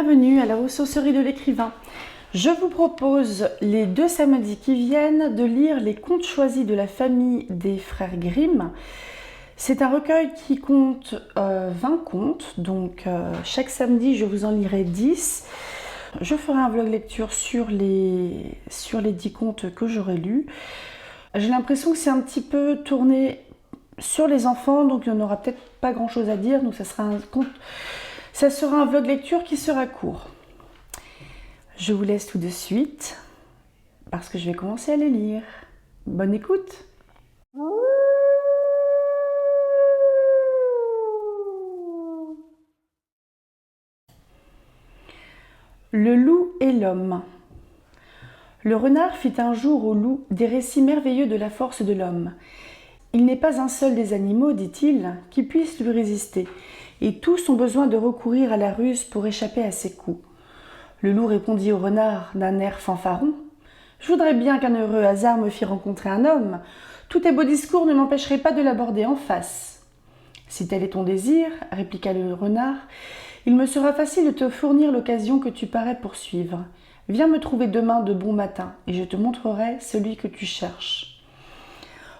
bienvenue à la ressourcerie de l'écrivain. Je vous propose les 2 samedis qui viennent de lire les contes choisis de la famille des frères Grimm. C'est un recueil qui compte 20 contes, donc chaque samedi je vous en lirai 10. Je ferai un vlog lecture sur les 10 contes que j'aurai lus. J'ai l'impression que c'est un petit peu tourné sur les enfants, donc il n'y en aura peut-être pas grand chose à dire, donc ça sera un vlog lecture qui sera court. Je vous laisse tout de suite parce que je vais commencer à les lire. Bonne écoute! Le loup et l'homme. Le renard fit un jour au loup des récits merveilleux de la force de l'homme. Il n'est pas un seul des animaux, dit-il, qui puisse lui résister, et tous ont besoin de recourir à la ruse pour échapper à ses coups. Le loup répondit au renard d'un air fanfaron. « Je voudrais bien qu'un heureux hasard me fît rencontrer un homme. Tous tes beaux discours ne m'empêcheraient pas de l'aborder en face. »« Si tel est ton désir, répliqua le renard, il me sera facile de te fournir l'occasion que tu parais poursuivre. Viens me trouver demain de bon matin, et je te montrerai celui que tu cherches. »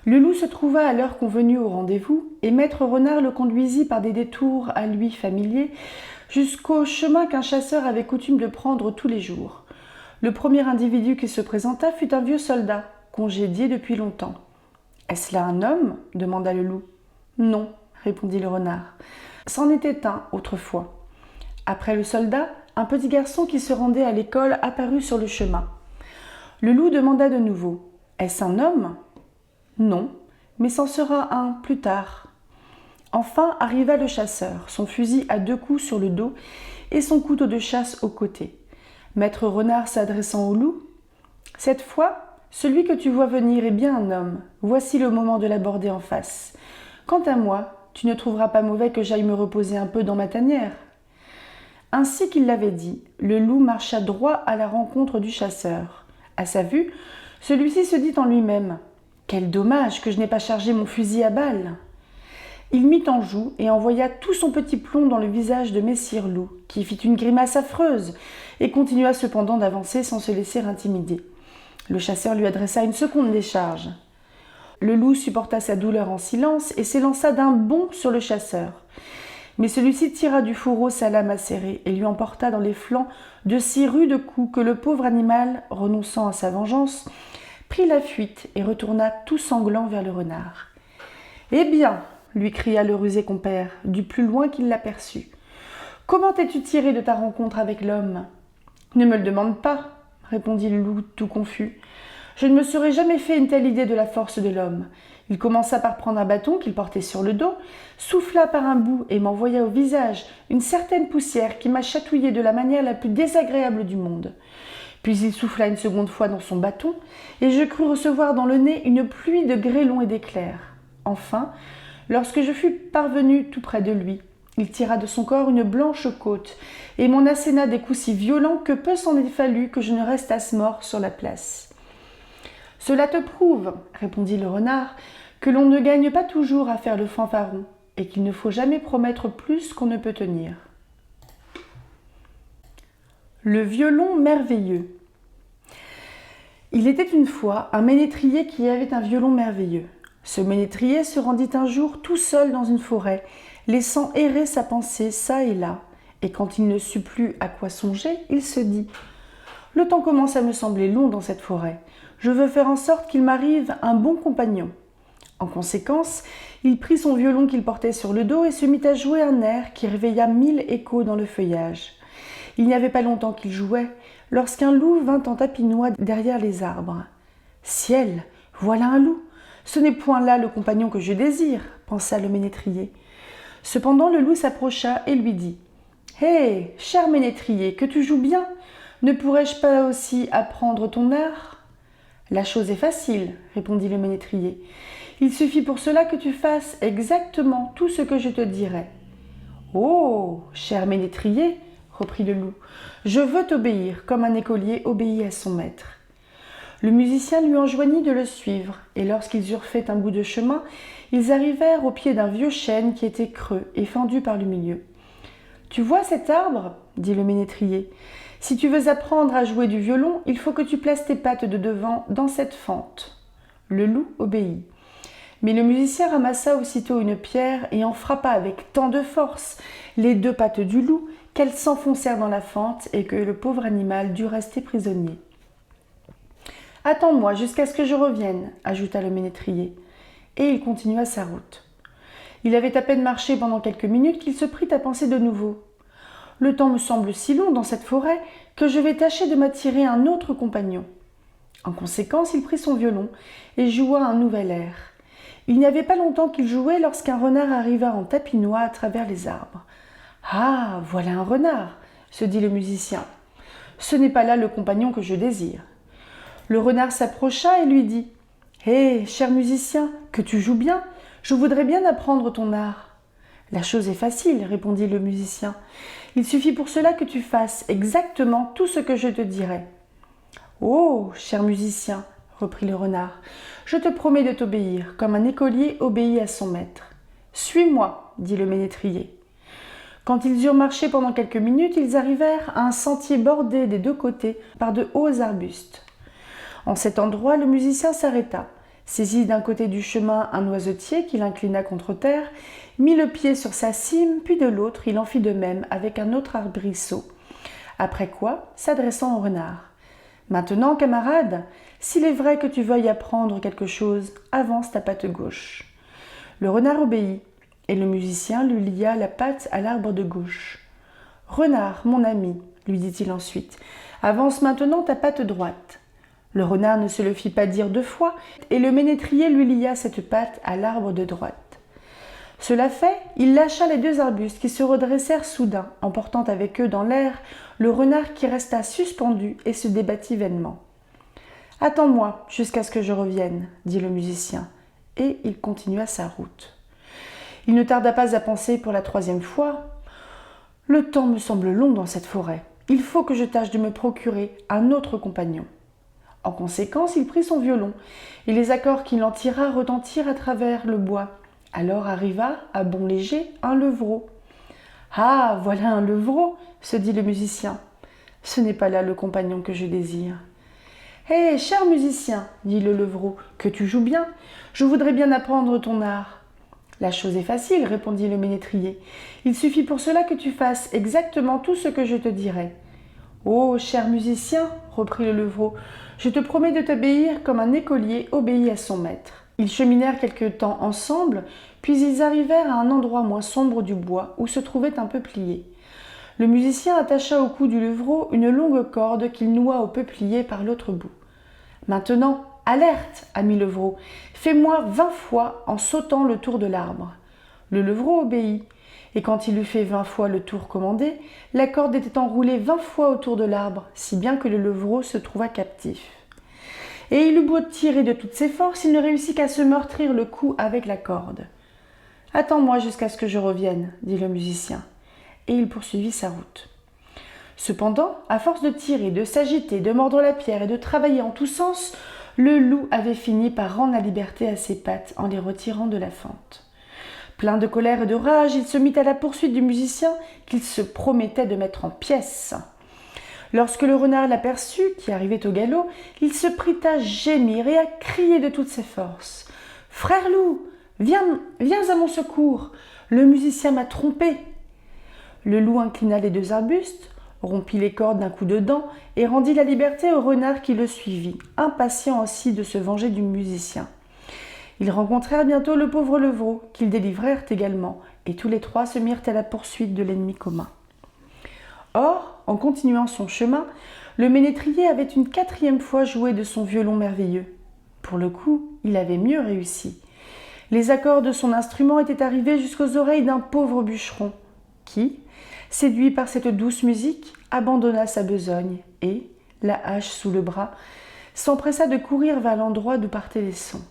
Le loup se trouva à l'heure convenue au rendez-vous, et maître renard le conduisit par des détours à lui familiers, jusqu'au chemin qu'un chasseur avait coutume de prendre tous les jours. Le premier individu qui se présenta fut un vieux soldat, congédié depuis longtemps. « Est-ce là un homme ?» demanda le loup. « Non, » répondit le renard. « C'en était un autrefois. » Après le soldat, un petit garçon qui se rendait à l'école apparut sur le chemin. Le loup demanda de nouveau. « Est-ce un homme ?» « Non, mais c'en sera un plus tard. » Enfin arriva le chasseur, son fusil à 2 coups sur le dos et son couteau de chasse au côté. Maître renard s'adressant au loup. « Cette fois, celui que tu vois venir est bien un homme. Voici le moment de l'aborder en face. Quant à moi, tu ne trouveras pas mauvais que j'aille me reposer un peu dans ma tanière. » Ainsi qu'il l'avait dit, le loup marcha droit à la rencontre du chasseur. À sa vue, celui-ci se dit en lui-même: « Quel dommage que je n'ai pas chargé mon fusil à balles !» Il mit en joue et envoya tout son petit plomb dans le visage de Messire Loup, qui fit une grimace affreuse et continua cependant d'avancer sans se laisser intimider. Le chasseur lui adressa une seconde décharge. Le loup supporta sa douleur en silence et s'élança d'un bond sur le chasseur. Mais celui-ci tira du fourreau sa lame acérée et lui emporta dans les flancs de si rudes coups que le pauvre animal, renonçant à sa vengeance, prit la fuite et retourna tout sanglant vers le renard. « Eh bien !» lui cria le rusé compère, du plus loin qu'il l'aperçut. « Comment t'es-tu tiré de ta rencontre avec l'homme ?»« Ne me le demande pas, » répondit le loup tout confus. « Je ne me serais jamais fait une telle idée de la force de l'homme. Il commença par prendre un bâton qu'il portait sur le dos, souffla par un bout et m'envoya au visage une certaine poussière qui m'a chatouillé de la manière la plus désagréable du monde. Puis il souffla une seconde fois dans son bâton, et je crus recevoir dans le nez une pluie de grêlons et d'éclairs. Enfin, lorsque je fus parvenu tout près de lui, il tira de son corps une blanche côte, et m'en asséna des coups si violents que peu s'en est fallu que je ne restasse mort sur la place. « Cela te prouve, » répondit le renard, « que l'on ne gagne pas toujours à faire le fanfaron, et qu'il ne faut jamais promettre plus qu'on ne peut tenir. » Le violon merveilleux. Il était une fois un ménétrier qui avait un violon merveilleux. Ce ménétrier se rendit un jour tout seul dans une forêt, laissant errer sa pensée çà et là, et quand il ne sut plus à quoi songer, il se dit « Le temps commence à me sembler long dans cette forêt. Je veux faire en sorte qu'il m'arrive un bon compagnon. » En conséquence, il prit son violon qu'il portait sur le dos et se mit à jouer un air qui réveilla 1000 échos dans le feuillage. Il n'y avait pas longtemps qu'il jouait, lorsqu'un loup vint en tapinois derrière les arbres. « Ciel, voilà un loup! Ce n'est point là le compagnon que je désire, » pensa le ménétrier. Cependant le loup s'approcha et lui dit « Hé, cher ménétrier, que tu joues bien! Ne pourrais-je pas aussi apprendre ton art ?»« La chose est facile, » répondit le ménétrier. « Il suffit pour cela que tu fasses exactement tout ce que je te dirai. »« Oh, cher ménétrier, » reprit le loup, « je veux t'obéir comme un écolier obéit à son maître. » Le musicien lui enjoignit de le suivre, et lorsqu'ils eurent fait un bout de chemin, ils arrivèrent au pied d'un vieux chêne qui était creux et fendu par le milieu. « Tu vois cet arbre ? dit le ménétrier. « Si tu veux apprendre à jouer du violon, il faut que tu places tes pattes de devant dans cette fente. » Le loup obéit. Mais le musicien ramassa aussitôt une pierre et en frappa avec tant de force les 2 pattes du loup qu'elles s'enfoncèrent dans la fente et que le pauvre animal dut rester prisonnier. « Attends-moi jusqu'à ce que je revienne, » ajouta le ménétrier, et il continua sa route. Il avait à peine marché pendant quelques minutes qu'il se prit à penser de nouveau. « Le temps me semble si long dans cette forêt que je vais tâcher de m'attirer un autre compagnon. » En conséquence, il prit son violon et joua un nouvel air. Il n'y avait pas longtemps qu'il jouait lorsqu'un renard arriva en tapinois à travers les arbres. « Ah, voilà un renard !» se dit le musicien. « Ce n'est pas là le compagnon que je désire. » Le renard s'approcha et lui dit « Hé, cher musicien, que tu joues bien, je voudrais bien apprendre ton art. »« La chose est facile, répondit le musicien. Il suffit pour cela que tu fasses exactement tout ce que je te dirai. »« Oh, cher musicien, reprit le renard, je te promets de t'obéir, comme un écolier obéit à son maître. Suis-moi, dit le ménétrier. Quand ils eurent marché pendant quelques minutes, ils arrivèrent à un sentier bordé des 2 côtés par de hauts arbustes. En cet endroit, le musicien s'arrêta, saisit d'un côté du chemin un noisetier qu'il inclina contre terre, mit le pied sur sa cime, puis de l'autre, il en fit de même avec un autre arbrisseau. Après quoi, s'adressant au renard, « Maintenant, camarade, s'il est vrai que tu veuilles apprendre quelque chose, avance ta patte gauche. » Le renard obéit, et le musicien lui lia la patte à l'arbre de gauche. « Renard, mon ami, lui dit-il ensuite, avance maintenant ta patte droite. » Le renard ne se le fit pas dire 2 fois, et le ménétrier lui lia cette patte à l'arbre de droite. Cela fait, il lâcha les 2 arbustes qui se redressèrent soudain, emportant avec eux dans l'air le renard qui resta suspendu et se débattit vainement. « Attends-moi jusqu'à ce que je revienne, » dit le musicien, et il continua sa route. Il ne tarda pas à penser pour la 3e fois « Le temps me semble long dans cette forêt, il faut que je tâche de me procurer un autre compagnon. » En conséquence, il prit son violon, et les accords qu'il en tira retentirent à travers le bois. Alors arriva, à bond léger, un levreau. « Ah, voilà un levreau !» se dit le musicien. « Ce n'est pas là le compagnon que je désire. »« Hé, cher musicien, dit le levreau, que tu joues bien, je voudrais bien apprendre ton art. »« La chose est facile, répondit le ménétrier. Il suffit pour cela que tu fasses exactement tout ce que je te dirai. »« Oh, cher musicien, reprit le levreau, je te promets de t'obéir comme un écolier obéit à son maître. » Ils cheminèrent quelque temps ensemble, puis ils arrivèrent à un endroit moins sombre du bois où se trouvait un peuplier. Le musicien attacha au cou du levreau une longue corde qu'il noua au peuplier par l'autre bout. « Maintenant, alerte, ami levreau, fais-moi 20 fois en sautant le tour de l'arbre. » Le levreau obéit, et quand il eut fait 20 fois le tour commandé, la corde était enroulée 20 fois autour de l'arbre, si bien que le levreau se trouva captif. Et il eut beau tirer de toutes ses forces, il ne réussit qu'à se meurtrir le cou avec la corde. « Attends-moi jusqu'à ce que je revienne, » dit le musicien, et il poursuivit sa route. Cependant, à force de tirer, de s'agiter, de mordre la pierre et de travailler en tous sens, le loup avait fini par rendre la liberté à ses pattes en les retirant de la fente. Plein de colère et de rage, il se mit à la poursuite du musicien qu'il se promettait de mettre en pièces. Lorsque le renard l'aperçut, qui arrivait au galop, il se prit à gémir et à crier de toutes ses forces. « Frère loup, viens à mon secours, le musicien m'a trompé. » Le loup inclina les 2 arbustes, rompit les cordes d'un coup de dent et rendit la liberté au renard qui le suivit, impatient aussi de se venger du musicien. Ils rencontrèrent bientôt le pauvre levreau, qu'ils délivrèrent également, et tous les 3 se mirent à la poursuite de l'ennemi commun. Or, en continuant son chemin, le ménétrier avait une 4e fois joué de son violon merveilleux. Pour le coup, il avait mieux réussi. Les accords de son instrument étaient arrivés jusqu'aux oreilles d'un pauvre bûcheron, qui, séduit par cette douce musique, abandonna sa besogne et, la hache sous le bras, s'empressa de courir vers l'endroit d'où partaient les sons.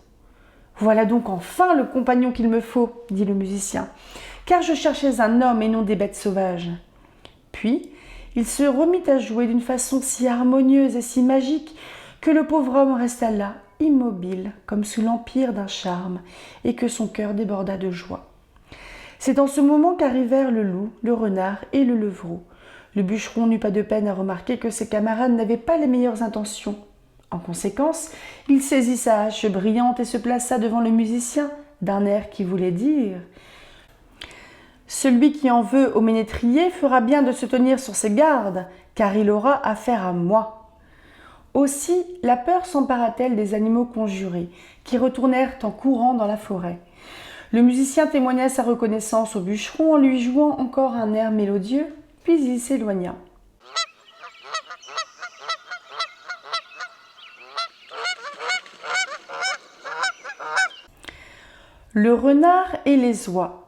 « Voilà donc enfin le compagnon qu'il me faut, » dit le musicien, « car je cherchais un homme et non des bêtes sauvages. » Puis, il se remit à jouer d'une façon si harmonieuse et si magique que le pauvre homme resta là, immobile, comme sous l'empire d'un charme, et que son cœur déborda de joie. C'est en ce moment qu'arrivèrent le loup, le renard et le levreau. Le bûcheron n'eut pas de peine à remarquer que ses camarades n'avaient pas les meilleures intentions. En conséquence, il saisit sa hache brillante et se plaça devant le musicien, d'un air qui voulait dire « Celui qui en veut au ménétrier fera bien de se tenir sur ses gardes, car il aura affaire à moi. » Aussi, la peur s'empara-t-elle des animaux conjurés, qui retournèrent en courant dans la forêt. Le musicien témoigna sa reconnaissance au bûcheron en lui jouant encore un air mélodieux, puis il s'éloigna. Le renard et les oies.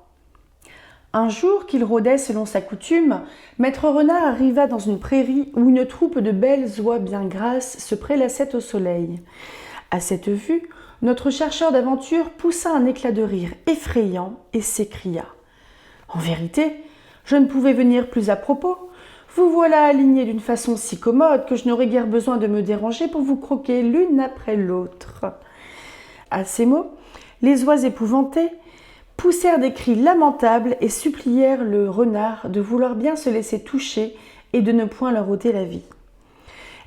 Un jour qu'il rôdait selon sa coutume, Maître Renard arriva dans une prairie où une troupe de belles oies bien grasses se prélassaient au soleil. À cette vue, notre chercheur d'aventure poussa un éclat de rire effrayant et s'écria « En vérité, je ne pouvais venir plus à propos. Vous voilà alignés d'une façon si commode que je n'aurais guère besoin de me déranger pour vous croquer l'une après l'autre. » À ces mots, les oies épouvantées poussèrent des cris lamentables et supplièrent le renard de vouloir bien se laisser toucher et de ne point leur ôter la vie.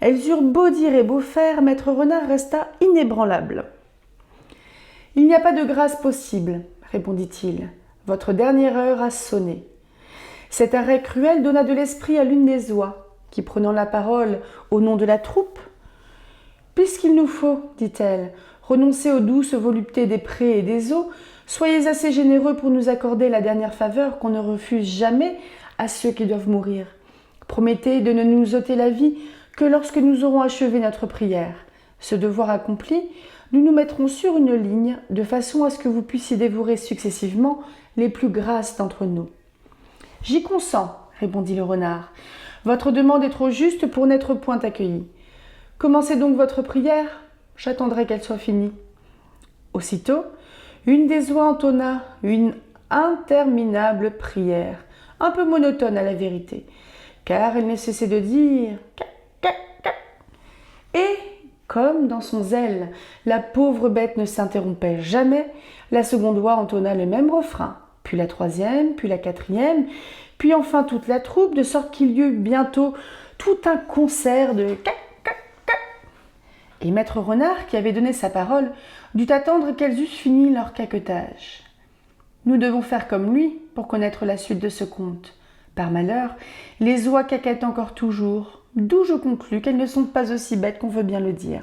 Elles eurent beau dire et beau faire, Maître Renard resta inébranlable. « Il n'y a pas de grâce possible, répondit-il. Votre dernière heure a sonné. » Cet arrêt cruel donna de l'esprit à l'une des oies, qui, prenant la parole au nom de la troupe, « Puisqu'il nous faut, dit-elle, renoncer aux douces voluptés des prés et des eaux, soyez assez généreux pour nous accorder la dernière faveur qu'on ne refuse jamais à ceux qui doivent mourir. Promettez de ne nous ôter la vie que lorsque nous aurons achevé notre prière. Ce devoir accompli, nous nous mettrons sur une ligne, de façon à ce que vous puissiez dévorer successivement les plus grasses d'entre nous. »« J'y consens, répondit le renard. Votre demande est trop juste pour n'être point accueillie. Commencez donc votre prière, j'attendrai qu'elle soit finie. » Aussitôt, une des oies entonna une interminable prière, un peu monotone à la vérité, car elle ne cessait de dire « Cac, cac, cac ». Et, comme dans son zèle, la pauvre bête ne s'interrompait jamais, la seconde oie entonna le même refrain, puis la troisième, puis la quatrième, puis enfin toute la troupe, de sorte qu'il y eut bientôt tout un concert de « Cac, cac, cac ». Et Maître Renard, qui avait donné sa parole, dut attendre qu'elles eussent fini leur caquetage. Nous devons faire comme lui pour connaître la suite de ce conte. Par malheur, les oies caquettent encore toujours, d'où je conclus qu'elles ne sont pas aussi bêtes qu'on veut bien le dire.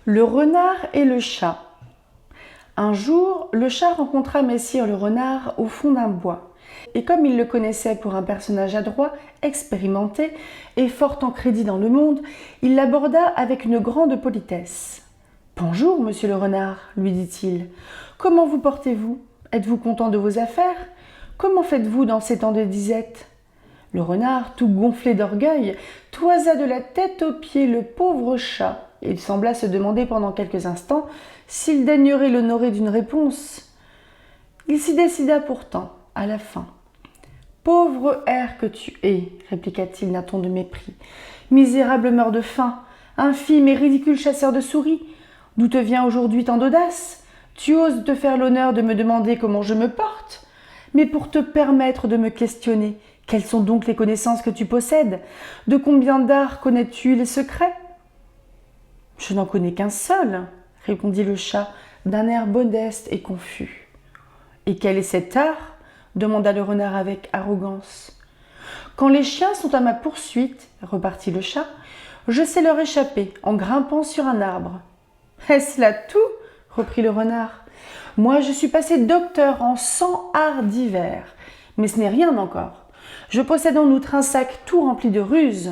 Le renard et le chat. Un jour, le chat rencontra Messire le renard au fond d'un bois. Et comme il le connaissait pour un personnage adroit, expérimenté et fort en crédit dans le monde, il l'aborda avec une grande politesse. « Bonjour, monsieur le renard, lui dit-il. Comment vous portez-vous? Êtes-vous content de vos affaires? Comment faites-vous dans ces temps de disette ?» Le renard, tout gonflé d'orgueil, toisa de la tête aux pieds le pauvre chat, et il sembla se demander pendant quelques instants s'il daignerait l'honorer d'une réponse. Il s'y décida pourtant, à la fin. « Pauvre hère que tu es, répliqua-t-il d'un ton de mépris, misérable meurt de faim, infime et ridicule chasseur de souris, d'où te vient aujourd'hui tant d'audace? Tu oses te faire l'honneur de me demander comment je me porte? Mais pour te permettre de me questionner, quelles sont donc les connaissances que tu possèdes? De combien d'arts connais-tu les secrets? »« Je n'en connais qu'un seul, répondit le chat d'un air modeste et confus. « Et quel est cet art? Demanda le renard avec arrogance. « Quand les chiens sont à ma poursuite, repartit le chat, je sais leur échapper en grimpant sur un arbre. »« Est-ce là tout? Reprit le renard. « Moi, je suis passé docteur en 100 arts divers, mais ce n'est rien encore. Je possède en outre un sac tout rempli de ruses.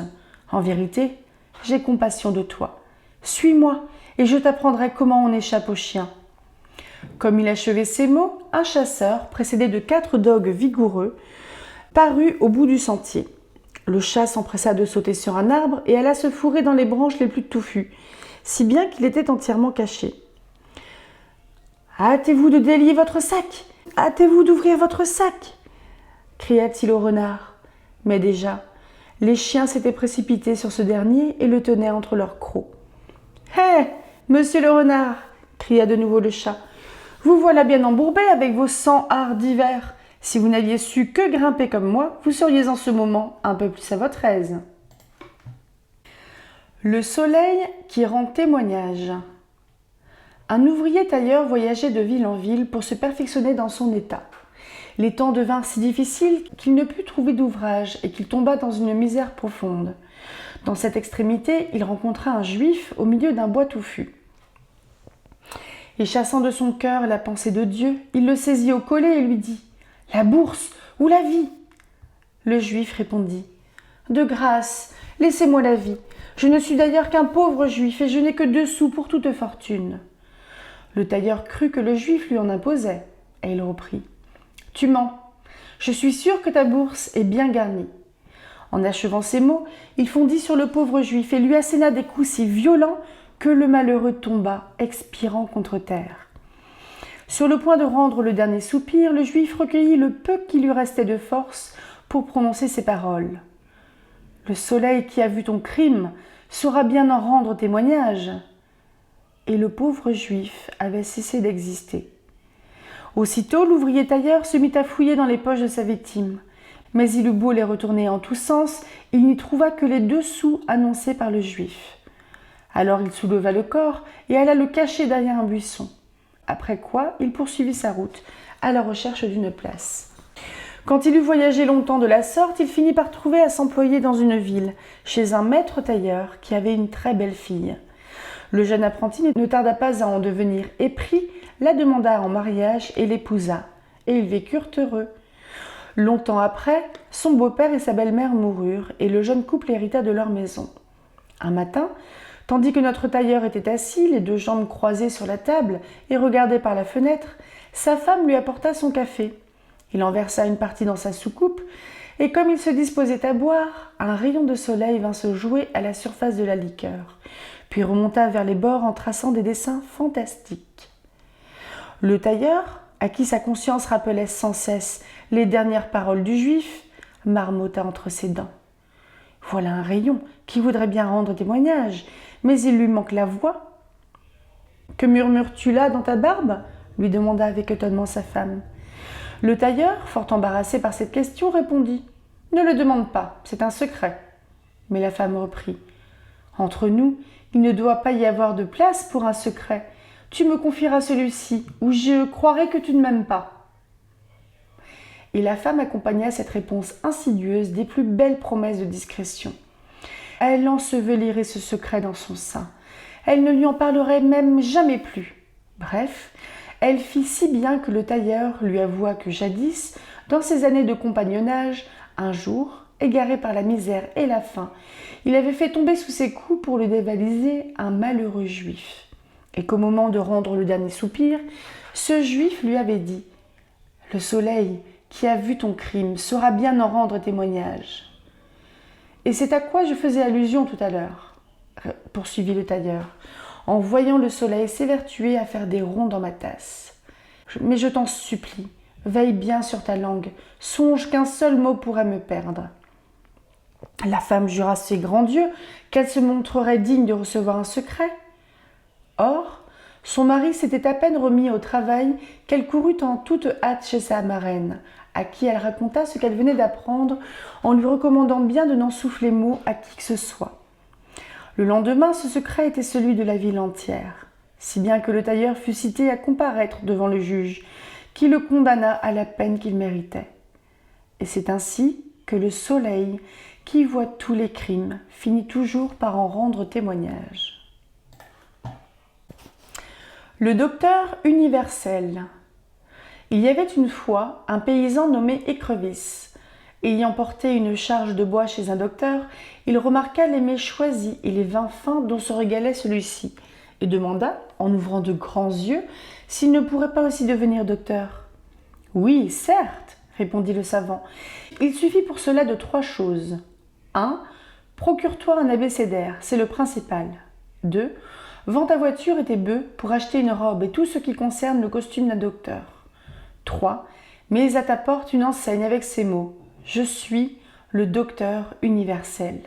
En vérité, j'ai compassion de toi. Suis-moi, et je t'apprendrai comment on échappe aux chiens. » Comme il achevait ces mots, un chasseur, précédé de 4 dogues vigoureux, parut au bout du sentier. Le chat s'empressa de sauter sur un arbre et alla se fourrer dans les branches les plus touffues, si bien qu'il était entièrement caché. « Hâtez-vous de délier votre sac! Hâtez-vous d'ouvrir votre sac !» cria-t-il au renard. Mais déjà, les chiens s'étaient précipités sur ce dernier et le tenaient entre leurs crocs. « Hé, monsieur le renard !» cria de nouveau le chat. « Vous voilà bien embourbé avec vos 100 arts divers. Si vous n'aviez su que grimper comme moi, vous seriez en ce moment un peu plus à votre aise. » Le soleil qui rend témoignage. Un ouvrier tailleur voyageait de ville en ville pour se perfectionner dans son état. Les temps devinrent si difficiles qu'il ne put trouver d'ouvrage et qu'il tomba dans une misère profonde. Dans cette extrémité, il rencontra un juif au milieu d'un bois touffu. Et chassant de son cœur la pensée de Dieu, il le saisit au collet et lui dit « La bourse ou la vie ?» Le juif répondit « De grâce, laissez-moi la vie. Je ne suis d'ailleurs qu'un pauvre juif et je n'ai que 2 sous pour toute fortune. » Le tailleur crut que le juif lui en imposait, et il reprit « Tu mens. Je suis sûr que ta bourse est bien garnie. » En achevant ces mots, il fondit sur le pauvre juif et lui asséna des coups si violents que le malheureux tomba, expirant contre terre. Sur le point de rendre le dernier soupir, le juif recueillit le peu qui lui restait de force pour prononcer ces paroles. « Le soleil qui a vu ton crime saura bien en rendre témoignage. » Et le pauvre juif avait cessé d'exister. Aussitôt, l'ouvrier tailleur se mit à fouiller dans les poches de sa victime. Mais il eut beau les retourner en tous sens, il n'y trouva que les 2 sous annoncés par le juif. Alors il souleva le corps et alla le cacher derrière un buisson. Après quoi, il poursuivit sa route, à la recherche d'une place. Quand il eut voyagé longtemps de la sorte, il finit par trouver à s'employer dans une ville, chez un maître tailleur qui avait une très belle fille. Le jeune apprenti ne tarda pas à en devenir épris, la demanda en mariage et l'épousa, et ils vécurent heureux. Longtemps après, son beau-père et sa belle-mère moururent, et le jeune couple hérita de leur maison. Un matin, tandis que notre tailleur était assis, les 2 jambes croisées sur la table, et regardait par la fenêtre, sa femme lui apporta son café. Il en versa une partie dans sa soucoupe, et comme il se disposait à boire, un rayon de soleil vint se jouer à la surface de la liqueur, puis remonta vers les bords en traçant des dessins fantastiques. Le tailleur, à qui sa conscience rappelait sans cesse les dernières paroles du juif, marmotta entre ses dents. « Voilà un rayon qui voudrait bien rendre témoignage, mais il lui manque la voix. »« Que murmures-tu là dans ta barbe ?» lui demanda avec étonnement sa femme. Le tailleur, fort embarrassé par cette question, répondit « Ne le demande pas, c'est un secret. » Mais la femme reprit « Entre nous, il ne doit pas y avoir de place pour un secret. Tu me confieras celui-ci, ou je croirai que tu ne m'aimes pas. » Et la femme accompagna cette réponse insidieuse des plus belles promesses de discrétion. Elle ensevelirait ce secret dans son sein. Elle ne lui en parlerait même jamais plus. Bref, elle fit si bien que le tailleur lui avoua que jadis, dans ses années de compagnonnage, un jour, égaré par la misère et la faim, il avait fait tomber sous ses coups pour le dévaliser un malheureux juif. Et qu'au moment de rendre le dernier soupir, ce juif lui avait dit « Le soleil qui a vu ton crime saura bien en rendre témoignage. » Et c'est à quoi je faisais allusion tout à l'heure, poursuivit le tailleur, en voyant le soleil s'évertuer à faire des ronds dans ma tasse. Mais je t'en supplie, veille bien sur ta langue, songe qu'un seul mot pourrait me perdre. La femme jura ses grands dieux qu'elle se montrerait digne de recevoir un secret. Or, son mari s'était à peine remis au travail qu'elle courut en toute hâte chez sa marraine, à qui elle raconta ce qu'elle venait d'apprendre en lui recommandant bien de n'en souffler mot à qui que ce soit. Le lendemain, ce secret était celui de la ville entière, si bien que le tailleur fut cité à comparaître devant le juge, qui le condamna à la peine qu'il méritait. Et c'est ainsi que le soleil, qui voit tous les crimes, finit toujours par en rendre témoignage. Le docteur universel. Il y avait une fois un paysan nommé Écrevisse. Ayant porté une charge de bois chez un docteur, il remarqua les mets choisis et les vins fins dont se régalait celui-ci, et demanda, en ouvrant de grands yeux, s'il ne pourrait pas aussi devenir docteur. « Oui, certes, répondit le savant. Il suffit pour cela de 3 choses. 1. Procure-toi un abécédaire, c'est le principal. 2. Vends ta voiture et tes bœufs pour acheter une robe et tout ce qui concerne le costume d'un docteur. 3. Mets à ta porte une enseigne avec ces mots. Je suis le docteur universel.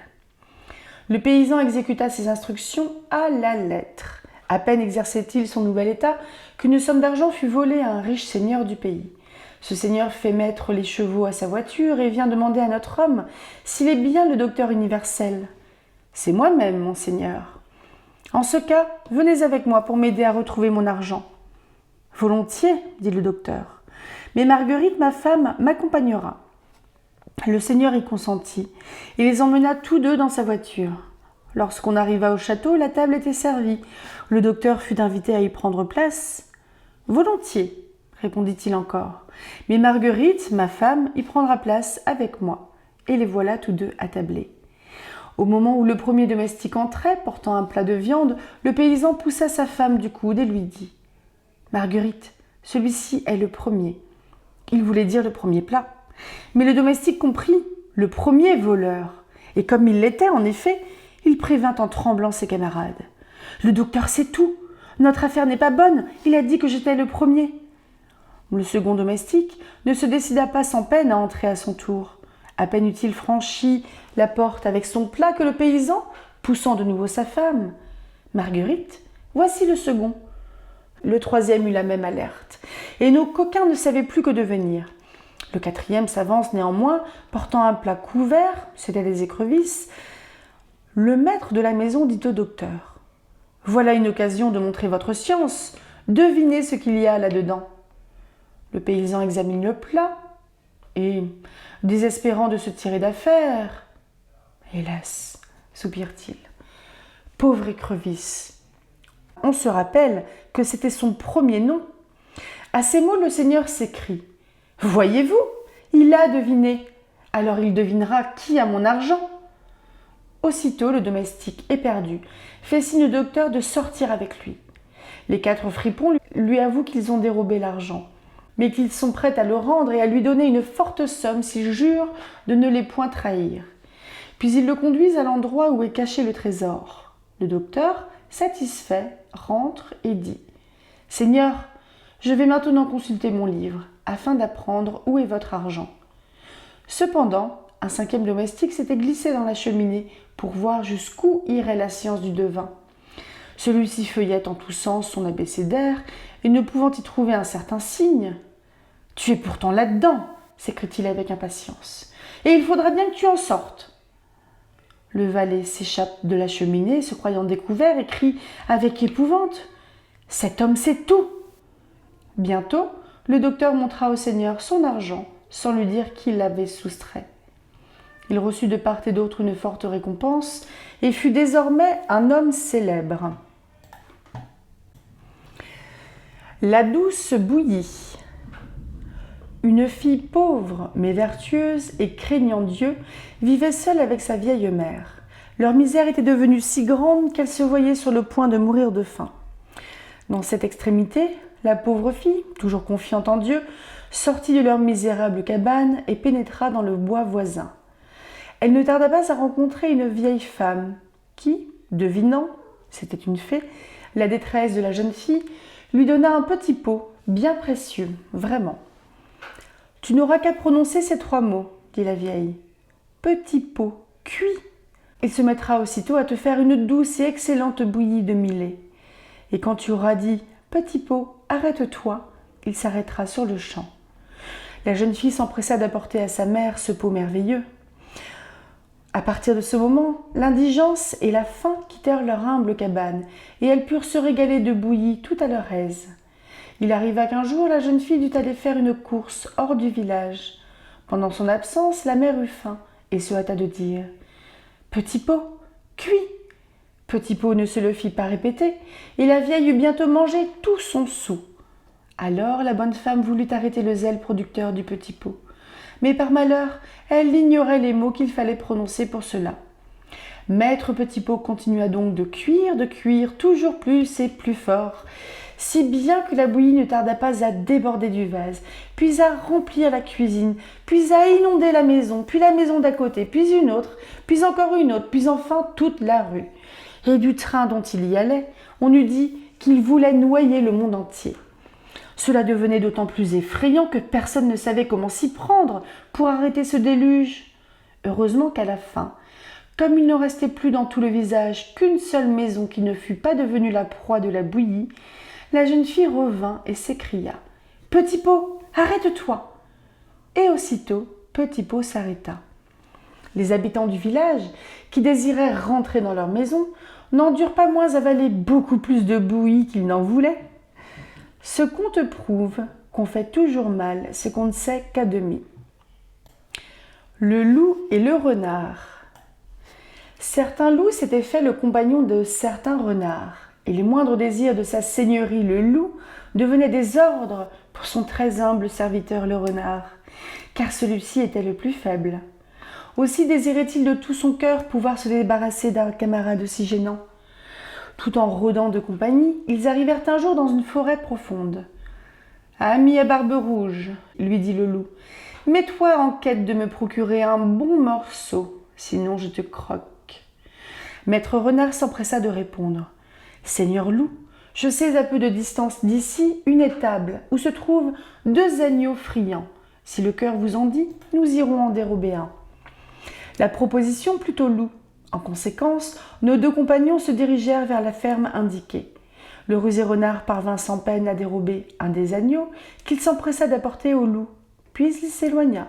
Le paysan exécuta ses instructions à la lettre. À peine exerçait-il son nouvel état qu'une somme d'argent fut volée à un riche seigneur du pays. Ce seigneur fait mettre les chevaux à sa voiture et vient demander à notre homme s'il est bien le docteur universel. C'est moi-même, monseigneur. En ce cas, venez avec moi pour m'aider à retrouver mon argent. Volontiers, dit le docteur. Mais Marguerite, ma femme, m'accompagnera. Le seigneur y consentit et les emmena tous deux dans sa voiture. Lorsqu'on arriva au château, la table était servie. Le docteur fut invité à y prendre place. Volontiers, répondit-il encore. Mais Marguerite, ma femme, y prendra place avec moi. Et les voilà tous deux attablés. Au moment où le premier domestique entrait, portant un plat de viande, le paysan poussa sa femme du coude et lui dit « Marguerite, celui-ci est le premier. » Il voulait dire le premier plat. Mais le domestique comprit le premier voleur. Et comme il l'était, en effet, il prévint en tremblant ses camarades. « Le docteur sait tout. Notre affaire n'est pas bonne. Il a dit que j'étais le premier. » Le second domestique ne se décida pas sans peine à entrer à son tour. À peine eut-il franchi la porte avec son plat que le paysan, poussant de nouveau sa femme. « Marguerite, voici le second. » Le troisième eut la même alerte, et nos coquins ne savaient plus que devenir. Le quatrième s'avance néanmoins, portant un plat couvert, c'était des écrevisses. Le maître de la maison dit au docteur « Voilà une occasion de montrer votre science. Devinez ce qu'il y a là-dedans. » Le paysan examine le plat et, désespérant de se tirer d'affaire, « Hélas, soupire-t-il, pauvre écrevisse. » On se rappelle que c'était son premier nom. À ces mots, le seigneur s'écrie « Voyez-vous, il a deviné. Alors il devinera qui a mon argent. » Aussitôt, le domestique éperdu fait signe au docteur de sortir avec lui. Les quatre fripons lui avouent qu'ils ont dérobé l'argent, mais qu'ils sont prêts à le rendre et à lui donner une forte somme s'il jure de ne les point trahir. Puis ils le conduisent à l'endroit où est caché le trésor. Le docteur, satisfait, rentre et dit « Seigneur, je vais maintenant consulter mon livre, afin d'apprendre où est votre argent. » Cependant, un cinquième domestique s'était glissé dans la cheminée pour voir jusqu'où irait la science du devin. Celui-ci feuillette en tous sens son abécédaire et ne pouvant y trouver un certain signe. « Tu es pourtant là-dedans !» s'écrie-t-il avec impatience. « Et il faudra bien que tu en sortes. » Le valet s'échappe de la cheminée, se croyant découvert, et crie avec épouvante « Cet homme sait tout !» Bientôt, le docteur montra au seigneur son argent, sans lui dire qui l'avait soustrait. Il reçut de part et d'autre une forte récompense et fut désormais un homme célèbre. La douce bouillie. Une fille pauvre mais vertueuse et craignant Dieu vivait seule avec sa vieille mère. Leur misère était devenue si grande qu'elle se voyait sur le point de mourir de faim. Dans cette extrémité, la pauvre fille, toujours confiante en Dieu, sortit de leur misérable cabane et pénétra dans le bois voisin. Elle ne tarda pas à rencontrer une vieille femme qui, devinant, c'était une fée, la détresse de la jeune fille, lui donna un petit pot, bien précieux, vraiment. « Tu n'auras qu'à prononcer ces 3 mots, dit la vieille. Petit pot, cuit. Il se mettra aussitôt à te faire une douce et excellente bouillie de millet. Et quand tu auras dit petit pot, arrête-toi, il s'arrêtera sur le champ. » La jeune fille s'empressa d'apporter à sa mère ce pot merveilleux. À partir de ce moment, l'indigence et la faim quittèrent leur humble cabane, et elles purent se régaler de bouillie tout à leur aise. Il arriva qu'un jour, la jeune fille dut aller faire une course hors du village. Pendant son absence, la mère eut faim et se hâta de dire « Petit pot, cuit !» Petit pot ne se le fit pas répéter, et la vieille eut bientôt mangé tout son sou. Alors la bonne femme voulut arrêter le zèle producteur du petit pot. Mais par malheur, elle ignorait les mots qu'il fallait prononcer pour cela. Maître Petit Pot continua donc de cuire toujours plus et plus fort, si bien que la bouillie ne tarda pas à déborder du vase, puis à remplir la cuisine, puis à inonder la maison, puis la maison d'à côté, puis une autre, puis encore une autre, puis enfin toute la rue. Et du train dont il y allait, on eût dit qu'il voulait noyer le monde entier. Cela devenait d'autant plus effrayant que personne ne savait comment s'y prendre pour arrêter ce déluge. Heureusement qu'à la fin, comme il ne restait plus dans tout le visage qu'une seule maison qui ne fût pas devenue la proie de la bouillie, la jeune fille revint et s'écria « Petit pot, arrête-toi !» et aussitôt Petit Pot s'arrêta. Les habitants du village, qui désiraient rentrer dans leur maison, n'en durent pas moins avaler beaucoup plus de bouillie qu'ils n'en voulaient. Ce conte prouve qu'on fait toujours mal ce qu'on ne sait qu'à demi. Le loup et le renard. Certains loups s'étaient fait le compagnon de certains renards, et les moindres désirs de sa seigneurie le loup devenaient des ordres pour son très humble serviteur le renard, car celui-ci était le plus faible. Aussi désirait-il de tout son cœur pouvoir se débarrasser d'un camarade aussi gênant. Tout en rôdant de compagnie, ils arrivèrent un jour dans une forêt profonde. « Ami à barbe rouge, lui dit le loup, mets-toi en quête de me procurer un bon morceau, sinon je te croque. » Maître Renard s'empressa de répondre. « Seigneur loup, je sais à peu de distance d'ici une étable où se trouvent 2 agneaux friands. Si le cœur vous en dit, nous irons en dérober un. » La proposition plut au loup. En conséquence, nos 2 compagnons se dirigèrent vers la ferme indiquée. Le rusé renard parvint sans peine à dérober un des agneaux qu'il s'empressa d'apporter au loup, puis il s'éloigna.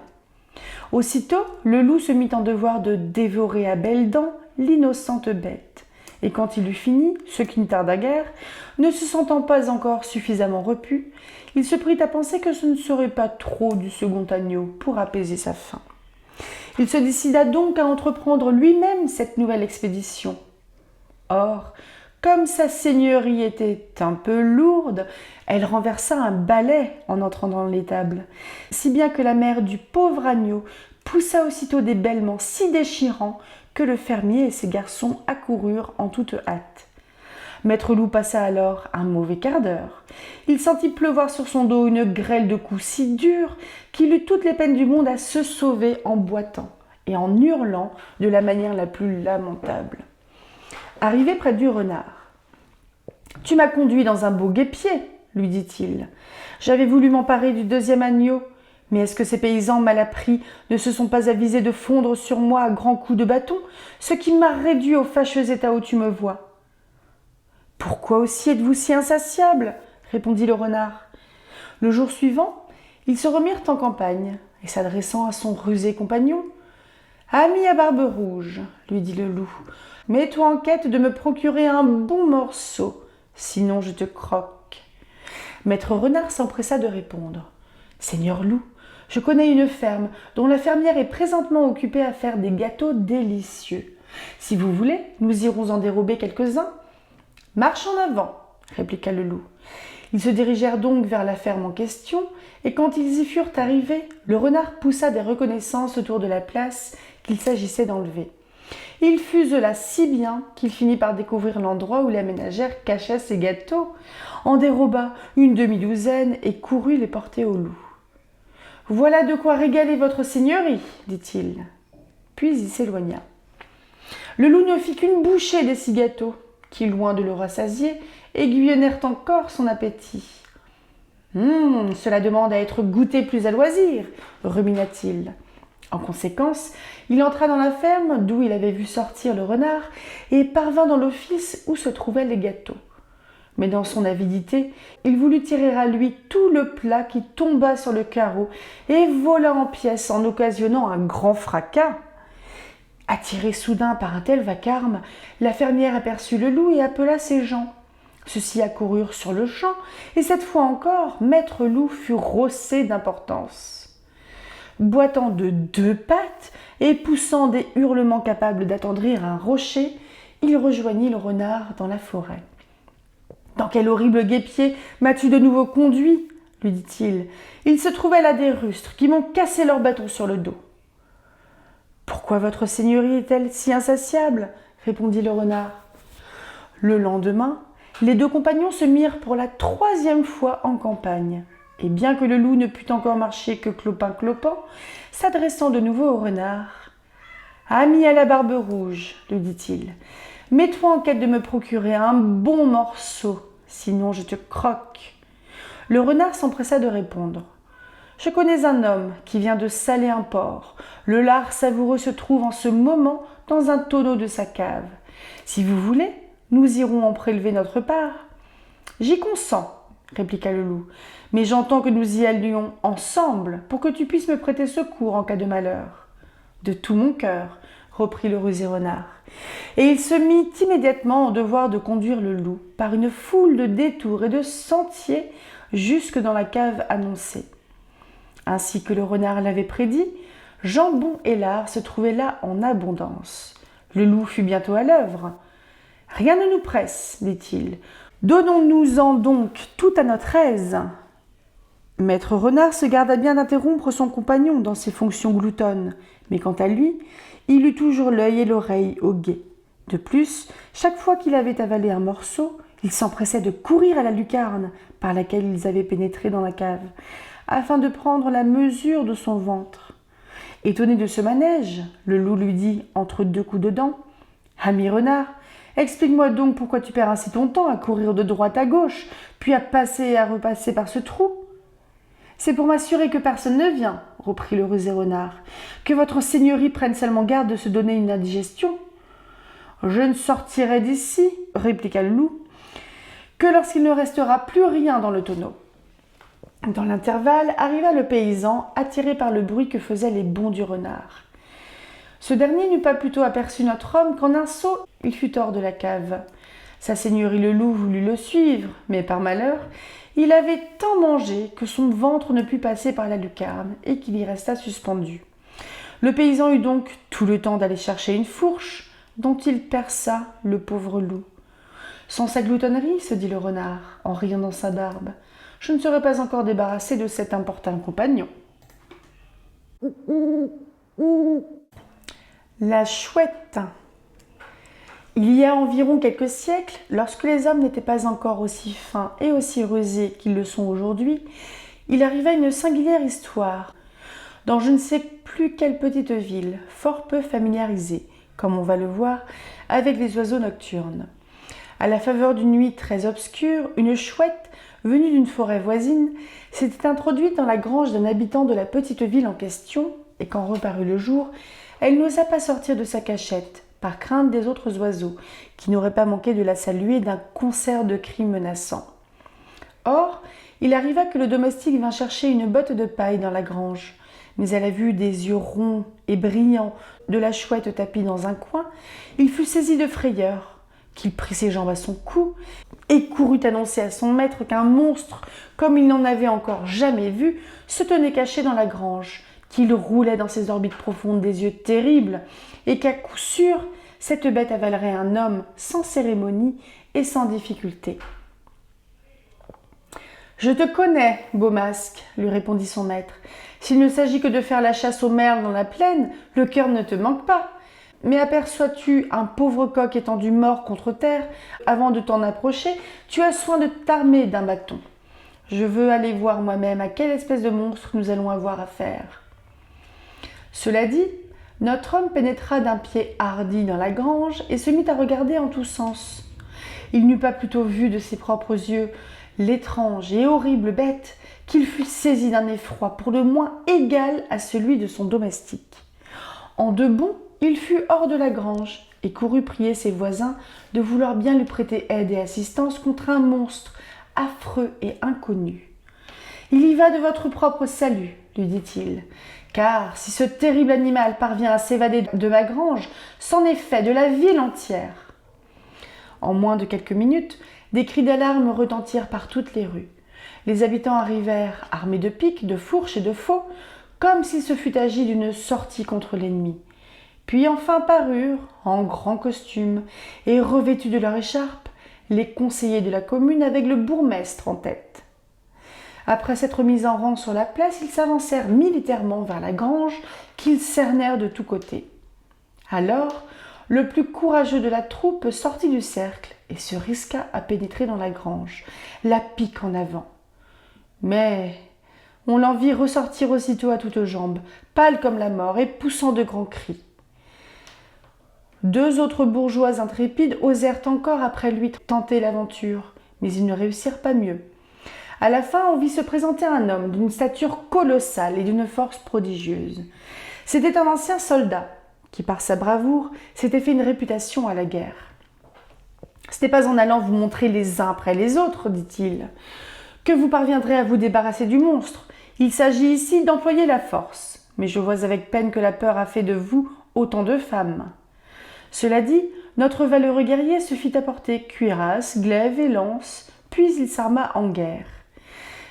Aussitôt, le loup se mit en devoir de dévorer à belles dents l'innocente bête. Et quand il eut fini, ce qui ne tarda guère, ne se sentant pas encore suffisamment repu, il se prit à penser que ce ne serait pas trop du second agneau pour apaiser sa faim. Il se décida donc à entreprendre lui-même cette nouvelle expédition. Or, comme sa seigneurie était un peu lourde, elle renversa un balai en entrant dans l'étable, si bien que la mère du pauvre agneau poussa aussitôt des bêlements si déchirants que le fermier et ses garçons accoururent en toute hâte. Maître Loup passa alors un mauvais quart d'heure. Il sentit pleuvoir sur son dos une grêle de coups si durs qu'il eut toutes les peines du monde à se sauver en boitant et en hurlant de la manière la plus lamentable. Arrivé près du renard, « Tu m'as conduit dans un beau guêpier, lui dit-il. J'avais voulu m'emparer du 2e agneau, mais est-ce que ces paysans mal appris ne se sont pas avisés de fondre sur moi à grands coups de bâton, ce qui m'a réduit au fâcheux état où tu me vois ? » « Pourquoi aussi êtes-vous si insatiable ? Répondit le renard. Le jour suivant, ils se remirent en campagne, et s'adressant à son rusé compagnon, « Ami à barbe rouge, lui dit le loup, mets-toi en quête de me procurer un bon morceau, sinon je te croque. » Maître Renard s'empressa de répondre. « Seigneur loup, je connais une ferme dont la fermière est présentement occupée à faire des gâteaux délicieux. Si vous voulez, nous irons en dérober quelques-uns. » « Marche en avant, » répliqua le loup. Ils se dirigèrent donc vers la ferme en question, et quand ils y furent arrivés, le renard poussa des reconnaissances autour de la place qu'il s'agissait d'enlever. Il fusela si bien qu'il finit par découvrir l'endroit où la ménagère cachait ses gâteaux, en déroba une demi-douzaine et courut les porter au loup. « Voilà de quoi régaler votre seigneurie, dit-il. Puis il s'éloigna. Le loup ne fit qu'une bouchée des 6 gâteaux, qui, loin de le rassasier, aiguillonnèrent encore son appétit. « Cela demande à être goûté plus à loisir, » rumina-t-il. En conséquence, il entra dans la ferme d'où il avait vu sortir le renard et parvint dans l'office où se trouvaient les gâteaux. Mais dans son avidité, il voulut tirer à lui tout le plat qui tomba sur le carreau et vola en pièces en occasionnant un grand fracas. Attirée soudain par un tel vacarme, la fermière aperçut le loup et appela ses gens. Ceux-ci accoururent sur le champ, et cette fois encore, maître loup fut rossé d'importance. Boitant de 2 pattes et poussant des hurlements capables d'attendrir un rocher, il rejoignit le renard dans la forêt. « Dans quel horrible guêpier m'as-tu de nouveau conduit ?» lui dit-il. « Il se trouvait là des rustres qui m'ont cassé leur bâton sur le dos. »« Pourquoi votre seigneurie est-elle si insatiable ?» répondit le renard. Le lendemain, les 2 compagnons se mirent pour la 3e fois en campagne. Et bien que le loup ne pût encore marcher que clopin-clopant, s'adressant de nouveau au renard, « Ami à la barbe rouge, lui dit-il, mets-toi en quête de me procurer un bon morceau, sinon je te croque. » Le renard s'empressa de répondre. « Je connais un homme qui vient de saler un porc. Le lard savoureux se trouve en ce moment dans un tonneau de sa cave. Si vous voulez, nous irons en prélever notre part. »« J'y consens, » répliqua le loup. Mais j'entends que nous y allions ensemble pour que tu puisses me prêter secours en cas de malheur. De tout mon cœur, reprit le rusé renard. Et il se mit immédiatement au devoir de conduire le loup par une foule de détours et de sentiers jusque dans la cave annoncée. Ainsi que le renard l'avait prédit, jambon et lard se trouvaient là en abondance. Le loup fut bientôt à l'œuvre. « Rien ne nous presse, dit-il. Donnons-nous-en donc tout à notre aise. » Maître Renard se garda bien d'interrompre son compagnon dans ses fonctions gloutonnes, mais quant à lui, il eut toujours l'œil et l'oreille au guet. De plus, chaque fois qu'il avait avalé un morceau, il s'empressait de courir à la lucarne par laquelle ils avaient pénétré dans la cave, afin de prendre la mesure de son ventre. Étonné de ce manège, le loup lui dit, entre deux coups de dents, « Ami renard, explique-moi donc pourquoi tu perds ainsi ton temps à courir de droite à gauche, puis à passer et à repasser par ce trou. » « C'est pour m'assurer que personne ne vient, reprit le rusé renard, que votre seigneurie prenne seulement garde de se donner une indigestion. »« Je ne sortirai d'ici, répliqua le loup, que lorsqu'il ne restera plus rien dans le tonneau. » Dans l'intervalle arriva le paysan, attiré par le bruit que faisaient les bonds du renard. Ce dernier n'eut pas plutôt aperçu notre homme qu'en un saut, il fut hors de la cave. Sa seigneurie le loup voulut le suivre, mais par malheur, il avait tant mangé que son ventre ne put passer par la lucarne et qu'il y resta suspendu. Le paysan eut donc tout le temps d'aller chercher une fourche dont il perça le pauvre loup. Sans sa gloutonnerie, se dit le renard, en riant dans sa barbe, je ne serais pas encore débarrassé de cet importun compagnon. La chouette. Il y a environ quelques siècles, lorsque les hommes n'étaient pas encore aussi fins et aussi rusés qu'ils le sont aujourd'hui, il arriva une singulière histoire. Dans je ne sais plus quelle petite ville, fort peu familiarisée, comme on va le voir, avec les oiseaux nocturnes. À la faveur d'une nuit très obscure, une chouette, venue d'une forêt voisine, s'était introduite dans la grange d'un habitant de la petite ville en question, et quand reparut le jour, elle n'osa pas sortir de sa cachette, par crainte des autres oiseaux, qui n'auraient pas manqué de la saluer d'un concert de cris menaçants. Or, il arriva que le domestique vint chercher une botte de paille dans la grange, mais à la vue des yeux ronds et brillants de la chouette tapie dans un coin, il fut saisi de frayeur, qu'il prit ses jambes à son cou et courut annoncer à son maître qu'un monstre, comme il n'en avait encore jamais vu, se tenait caché dans la grange, qu'il roulait dans ses orbites profondes des yeux terribles, et qu'à coup sûr, cette bête avalerait un homme sans cérémonie et sans difficulté. « Je te connais, beau masque, lui répondit son maître. S'il ne s'agit que de faire la chasse aux merles dans la plaine, le cœur ne te manque pas. Mais aperçois-tu un pauvre coq étendu mort contre terre, avant de t'en approcher, tu as soin de t'armer d'un bâton. Je veux aller voir moi-même à quelle espèce de monstre nous allons avoir affaire. » Cela dit, notre homme pénétra d'un pied hardi dans la grange et se mit à regarder en tous sens. Il n'eut pas plutôt vu de ses propres yeux l'étrange et horrible bête qu'il fut saisi d'un effroi pour le moins égal à celui de son domestique. En deux bonds, il fut hors de la grange et courut prier ses voisins de vouloir bien lui prêter aide et assistance contre un monstre affreux et inconnu. « Il y va de votre propre salut, lui dit-il. Car si ce terrible animal parvient à s'évader de ma grange, c'en est fait de la ville entière. » En moins de quelques minutes, des cris d'alarme retentirent par toutes les rues. Les habitants arrivèrent armés de piques, de fourches et de faux, comme s'il se fût agi d'une sortie contre l'ennemi. Puis enfin parurent, en grand costume et revêtus de leur écharpe, les conseillers de la commune avec le bourgmestre en tête. Après s'être mis en rang sur la place, ils s'avancèrent militairement vers la grange qu'ils cernèrent de tous côtés. Alors, le plus courageux de la troupe sortit du cercle et se risqua à pénétrer dans la grange, la pique en avant. Mais on l'en vit ressortir aussitôt à toutes jambes, pâle comme la mort et poussant de grands cris. Deux autres bourgeois intrépides osèrent encore après lui tenter l'aventure, mais ils ne réussirent pas mieux. À la fin, on vit se présenter un homme d'une stature colossale et d'une force prodigieuse. C'était un ancien soldat qui, par sa bravoure, s'était fait une réputation à la guerre. « Ce n'est pas en allant vous montrer les uns après les autres, dit-il, que vous parviendrez à vous débarrasser du monstre. Il s'agit ici d'employer la force, mais je vois avec peine que la peur a fait de vous autant de femmes. » Cela dit, notre valeureux guerrier se fit apporter cuirasse, glaive et lance, puis il s'arma en guerre.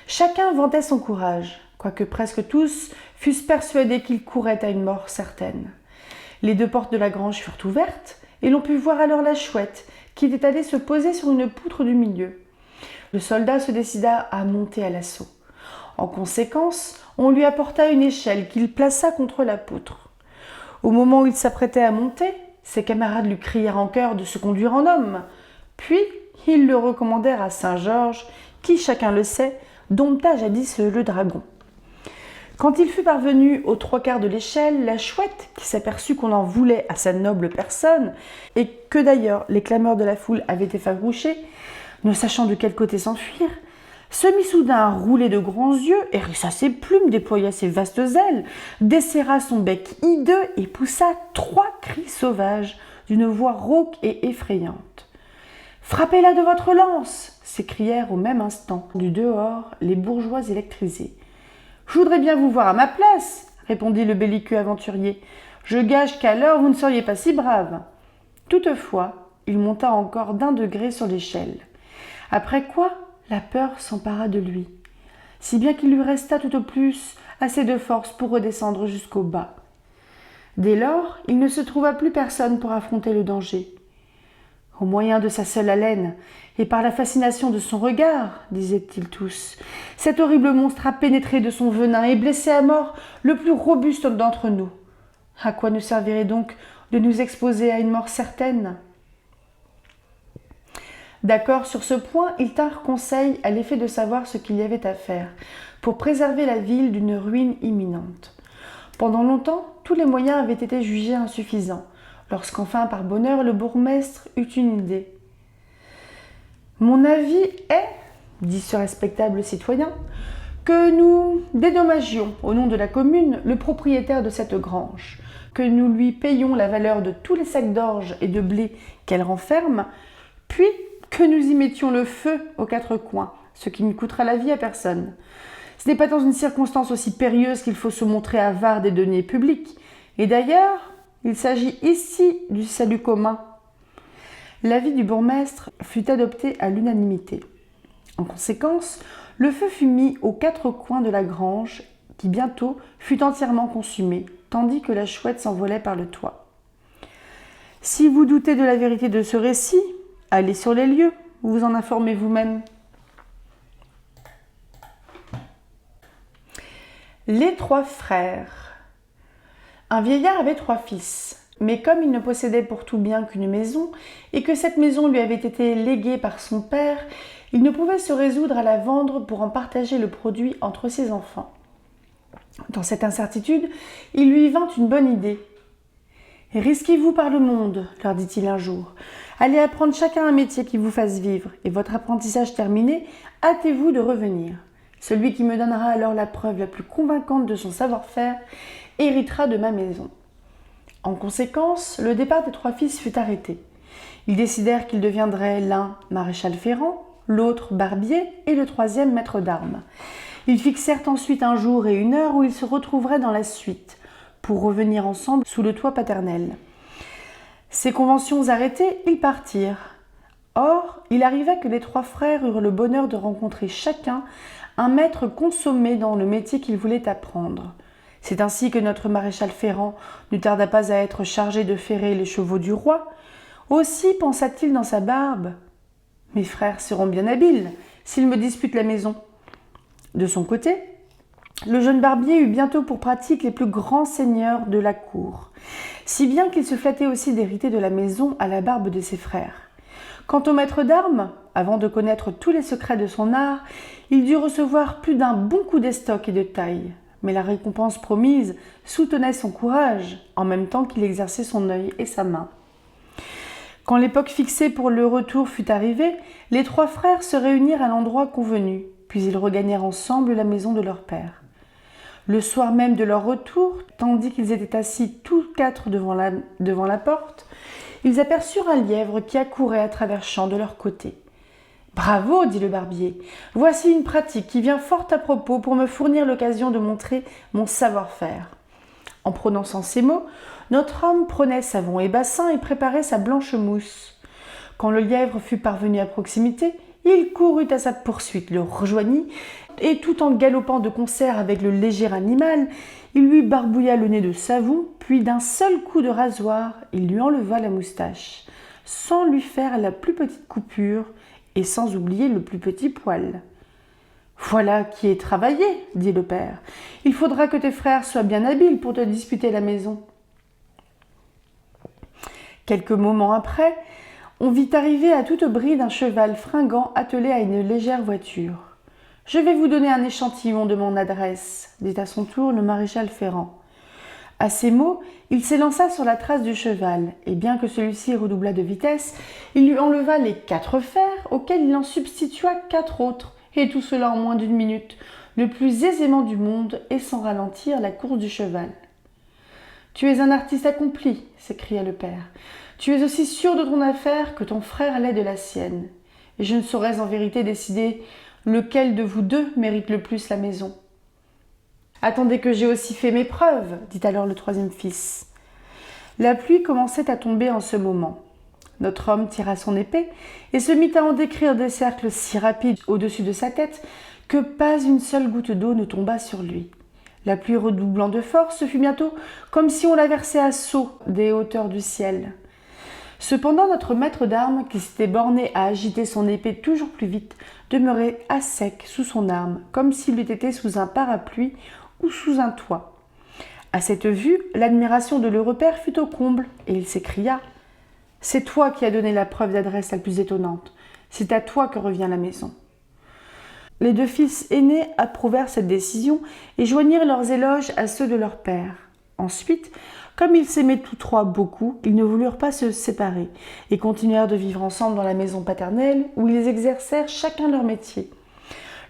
Chacun vantait son courage, quoique presque tous fussent persuadés qu'ils couraient à une mort certaine. Les deux portes de la grange furent ouvertes, et l'on put voir alors la chouette, qui était allée se poser sur une poutre du milieu. Le soldat se décida à monter à l'assaut. En conséquence, on lui apporta une échelle qu'il plaça contre la poutre. Au moment où il s'apprêtait à monter, ses camarades lui crièrent en chœur de se conduire en homme. Puis, ils le recommandèrent à Saint-Georges, qui, chacun le sait, dompta jadis le dragon. Quand il fut parvenu aux 3/4 de l'échelle, la chouette, qui s'aperçut qu'on en voulait à sa noble personne, et que d'ailleurs les clameurs de la foule avaient effarouché, ne sachant de quel côté s'enfuir, se mit soudain à rouler de grands yeux, hérissa ses plumes, déploya ses vastes ailes, desserra son bec hideux et poussa 3 cris sauvages d'une voix rauque et effrayante. « Frappez-la de votre lance !» s'écrièrent au même instant du dehors les bourgeois électrisés. « Je voudrais bien vous voir à ma place !» répondit le belliqueux aventurier. « Je gage qu'alors vous ne seriez pas si brave. » Toutefois, il monta encore d'1 degré sur l'échelle. Après quoi, la peur s'empara de lui, si bien qu'il lui resta tout au plus assez de force pour redescendre jusqu'au bas. Dès lors, il ne se trouva plus personne pour affronter le danger. Au moyen de sa seule haleine, et par la fascination de son regard, disaient-ils tous, cet horrible monstre a pénétré de son venin et blessé à mort le plus robuste d'entre nous. À quoi nous servirait donc de nous exposer à une mort certaine ? D'accord sur ce point, ils tinrent conseil à l'effet de savoir ce qu'il y avait à faire pour préserver la ville d'une ruine imminente. Pendant longtemps, tous les moyens avaient été jugés insuffisants, lorsqu'enfin, par bonheur, le bourgmestre eut une idée. « Mon avis est, dit ce respectable citoyen, que nous dédommagions, au nom de la commune, le propriétaire de cette grange, que nous lui payions la valeur de tous les sacs d'orge et de blé qu'elle renferme, puis que nous y mettions le feu aux 4 coins, ce qui ne coûtera la vie à personne. Ce n'est pas dans une circonstance aussi périlleuse qu'il faut se montrer avare des deniers publics. Et d'ailleurs, il s'agit ici du salut commun. » L'avis du bourgmestre fut adopté à l'unanimité. En conséquence, le feu fut mis aux 4 coins de la grange, qui bientôt fut entièrement consumée, tandis que la chouette s'envolait par le toit. Si vous doutez de la vérité de ce récit, allez sur les lieux, vous en informez vous-même. Les 3 frères. Un vieillard avait 3 fils, mais comme il ne possédait pour tout bien qu'une maison, et que cette maison lui avait été léguée par son père, il ne pouvait se résoudre à la vendre pour en partager le produit entre ses enfants. Dans cette incertitude, il lui vint une bonne idée. « Risquez-vous par le monde, leur dit-il un jour. Allez apprendre chacun un métier qui vous fasse vivre, et votre apprentissage terminé, hâtez-vous de revenir. Celui qui me donnera alors la preuve la plus convaincante de son savoir-faire héritera de ma maison. » En conséquence, le départ des 3 fils fut arrêté. Ils décidèrent qu'ils deviendraient l'un maréchal ferrant, l'autre barbier et le 3e maître d'armes. Ils fixèrent ensuite un jour et une heure où ils se retrouveraient dans la suite, pour revenir ensemble sous le toit paternel. Ces conventions arrêtées, ils partirent. Or, il arriva que les 3 frères eurent le bonheur de rencontrer chacun un maître consommé dans le métier qu'ils voulaient apprendre. C'est ainsi que notre maréchal ferrant ne tarda pas à être chargé de ferrer les chevaux du roi. Aussi pensa-t-il dans sa barbe « Mes frères seront bien habiles s'ils me disputent la maison. » De son côté, le jeune barbier eut bientôt pour pratique les plus grands seigneurs de la cour, si bien qu'il se flattait aussi d'hériter de la maison à la barbe de ses frères. Quant au maître d'armes, avant de connaître tous les secrets de son art, il dut recevoir plus d'un bon coup d'estoc et de taille. Mais la récompense promise soutenait son courage, en même temps qu'il exerçait son œil et sa main. Quand l'époque fixée pour le retour fut arrivée, les 3 frères se réunirent à l'endroit convenu, puis ils regagnèrent ensemble la maison de leur père. Le soir même de leur retour, tandis qu'ils étaient assis tous 4 devant la porte, ils aperçurent un lièvre qui accourait à travers champs de leur côté. Bravo, dit le barbier. Voici une pratique qui vient fort à propos pour me fournir l'occasion de montrer mon savoir-faire. En prononçant ces mots, notre homme prenait savon et bassin et préparait sa blanche mousse. Quand le lièvre fut parvenu à proximité, il courut à sa poursuite, le rejoignit, et tout en galopant de concert avec le léger animal, il lui barbouilla le nez de savon, puis d'un seul coup de rasoir, il lui enleva la moustache, sans lui faire la plus petite coupure et sans oublier le plus petit poil. « Voilà qui est travaillé, dit le père. Il faudra que tes frères soient bien habiles pour te disputer la maison. » Quelques moments après, on vit arriver à toute bride un cheval fringant attelé à une légère voiture. « Je vais vous donner un échantillon de mon adresse, » dit à son tour le maréchal Ferrand. À ces mots, il s'élança sur la trace du cheval, et bien que celui-ci redoubla de vitesse, il lui enleva les 4 fers, auxquels il en substitua 4 autres, et tout cela en moins d'1 minute, le plus aisément du monde, et sans ralentir la course du cheval. « Tu es un artiste accompli, » s'écria le père. « Tu es aussi sûr de ton affaire que ton frère l'est de la sienne, et je ne saurais en vérité décider lequel de vous deux mérite le plus la maison. » « Attendez que j'ai aussi fait mes preuves, » dit alors le 3e fils. La pluie commençait à tomber en ce moment. Notre homme tira son épée et se mit à en décrire des cercles si rapides au-dessus de sa tête que pas une seule goutte d'eau ne tomba sur lui. La pluie redoublant de force, ce fut bientôt comme si on la versait à seaux des hauteurs du ciel. Cependant, notre maître d'armes, qui s'était borné à agiter son épée toujours plus vite, demeurait à sec sous son arme, comme s'il eût été sous un parapluie ou sous un toit. À cette vue, l'admiration de l'heureux père fut au comble, et il s'écria « C'est toi qui as donné la preuve d'adresse la plus étonnante. C'est à toi que revient la maison. » Les 2 fils aînés approuvèrent cette décision et joignirent leurs éloges à ceux de leur père. Ensuite, comme ils s'aimaient tous 3 beaucoup, ils ne voulurent pas se séparer et continuèrent de vivre ensemble dans la maison paternelle où ils exercèrent chacun leur métier.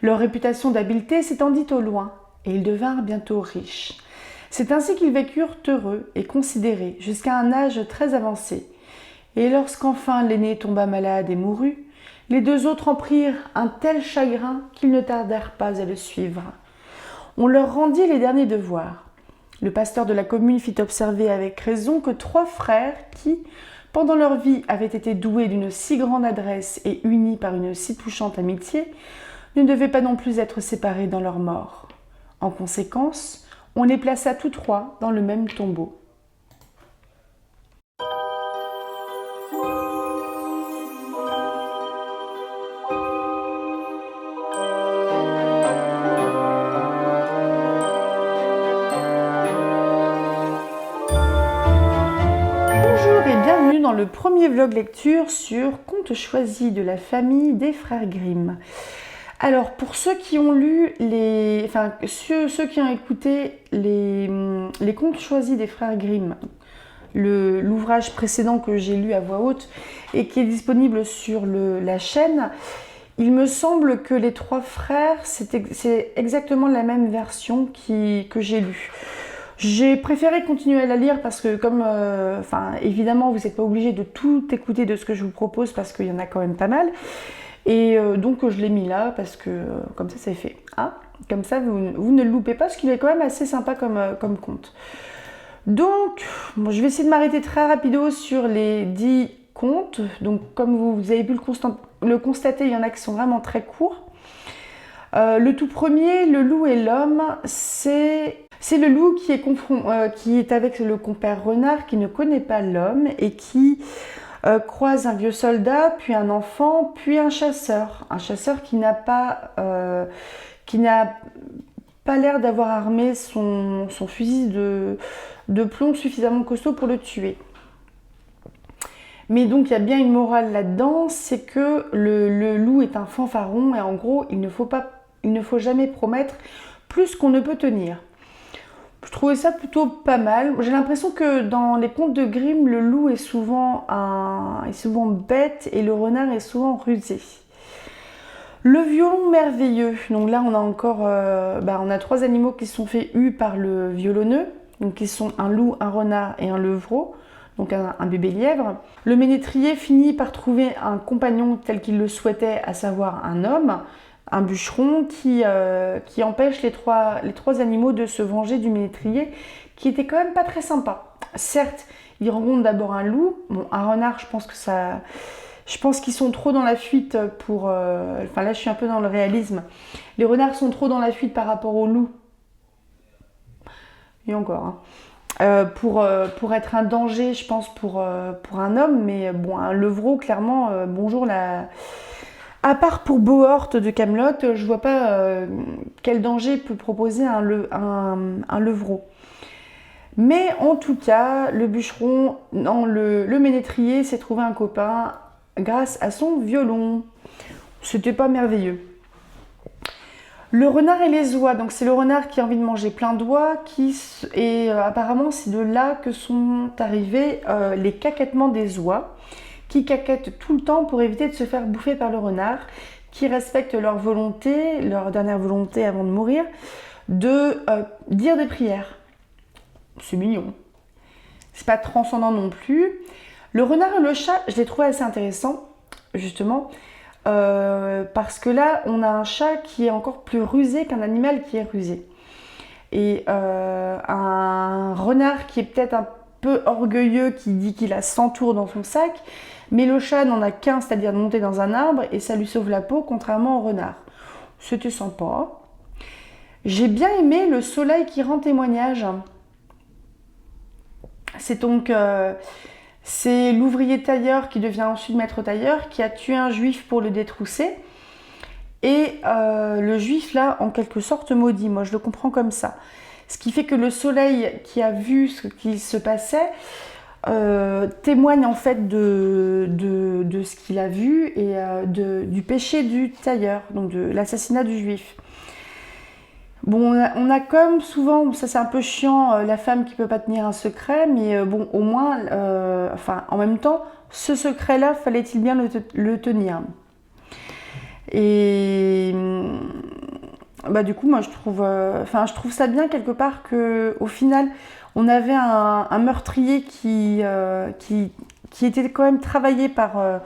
Leur réputation d'habileté s'étendit au loin et ils devinrent bientôt riches. C'est ainsi qu'ils vécurent heureux et considérés jusqu'à un âge très avancé. Et lorsqu'enfin l'aîné tomba malade et mourut, les 2 autres en prirent un tel chagrin qu'ils ne tardèrent pas à le suivre. On leur rendit les derniers devoirs. Le pasteur de la commune fit observer avec raison que 3 frères qui, pendant leur vie, avaient été doués d'une si grande adresse et unis par une si touchante amitié, ne devaient pas non plus être séparés dans leur mort. En conséquence, on les plaça tous 3 dans le même tombeau. Bonjour et bienvenue dans le premier vlog lecture sur Contes choisis de la famille des frères Grimm. Alors, pour ceux qui ont lu ceux qui ont écouté les contes choisis des frères Grimm, l'ouvrage précédent que j'ai lu à voix haute et qui est disponible sur la chaîne, il me semble que les 3 frères, c'est exactement la même version que j'ai lue. J'ai préféré continuer à la lire parce que évidemment, vous n'êtes pas obligé de tout écouter de ce que je vous propose parce qu'il y en a quand même pas mal. Et donc je l'ai mis là parce que comme ça c'est fait. Hein, comme ça vous ne le loupez pas parce qu'il est quand même assez sympa comme conte. Donc je vais essayer de m'arrêter très rapido sur les 10 contes. Donc comme vous avez pu le constater, il y en a qui sont vraiment très courts. Le tout premier, Le loup et l'homme, c'est le loup qui est avec le compère renard qui ne connaît pas l'homme et qui croise un vieux soldat, puis un enfant, puis un chasseur qui n'a pas l'air d'avoir armé son fusil de plomb suffisamment costaud pour le tuer. Mais donc il y a bien une morale là-dedans, c'est que le loup est un fanfaron et en gros il ne faut jamais promettre plus qu'on ne peut tenir. Je trouvais ça plutôt pas mal. J'ai l'impression que dans les contes de Grimm, le loup est souvent bête et le renard est souvent rusé. Le violon merveilleux. Donc là, on a encore, on a 3 animaux qui sont faits par le violonneux, donc qui sont un loup, un renard et un levreau. donc un bébé lièvre. Le ménétrier finit par trouver un compagnon tel qu'il le souhaitait, à savoir un homme, un bûcheron qui empêche les trois animaux de se venger du ménétrier, qui était quand même pas très sympa. Certes, il rencontre d'abord un loup, bon, un renard, je pense qu'ils sont trop dans la fuite pour... Enfin là, je suis un peu dans le réalisme. Les renards sont trop dans la fuite par rapport au loup. Et encore, hein. Pour être un danger, je pense, pour un homme. Mais bon, un levreau, clairement, bonjour la... À part pour Bohort de Kaamelott, je vois pas quel danger peut proposer un levreau. Mais en tout cas, le bûcheron, non, le ménétrier s'est trouvé un copain grâce à son violon. C'était pas merveilleux. Le renard et les oies, donc c'est le renard qui a envie de manger plein d'oies, et apparemment c'est de là que sont arrivés les caquettements des oies, qui caquettent tout le temps pour éviter de se faire bouffer par le renard, qui respectent leur volonté, leur dernière volonté avant de mourir, de dire des prières. C'est mignon. C'est pas transcendant non plus. Le renard et le chat, je l'ai trouvé assez intéressant, justement, parce que là, on a un chat qui est encore plus rusé qu'un animal qui est rusé. Et un renard qui est peut-être un peu orgueilleux, qui dit qu'il a 100 tours dans son sac, mais le chat n'en a qu'un, c'est-à-dire de monter dans un arbre, et ça lui sauve la peau, contrairement au renard. C'était sympa. J'ai bien aimé le soleil qui rend témoignage. C'est donc c'est l'ouvrier tailleur qui devient ensuite maître tailleur qui a tué un juif pour le détrousser. Et le juif là, en quelque sorte maudit, moi je le comprends comme ça. Ce qui fait que le soleil qui a vu ce qui se passait témoigne en fait de ce qu'il a vu et du péché du tailleur, donc de l'assassinat du juif. Bon, on a comme souvent, ça c'est un peu chiant, la femme qui peut pas tenir un secret, mais bon, au moins, enfin, en même temps, ce secret-là, fallait-il bien le tenir. Et bah du coup, moi, je trouve ça bien quelque part que, au final, on avait un meurtrier qui était quand même travaillé par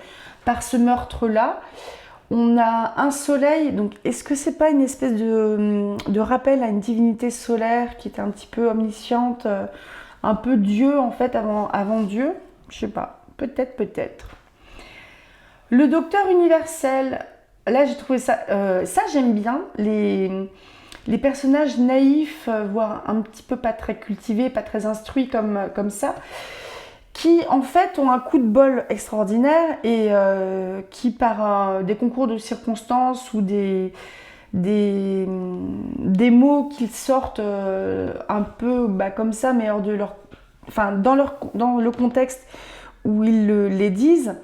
ce meurtre-là. On a un soleil, donc est-ce que c'est pas une espèce de rappel à une divinité solaire qui était un petit peu omnisciente, un peu Dieu en fait avant Dieu? Je sais pas, peut-être. Le docteur universel, là j'ai trouvé ça, ça j'aime bien, les personnages naïfs, voire un petit peu pas très cultivés, pas très instruits comme ça, qui en fait ont un coup de bol extraordinaire et qui par des concours de circonstances ou des mots qu'ils sortent un peu comme ça, mais hors de leur, enfin dans le contexte où ils les disent,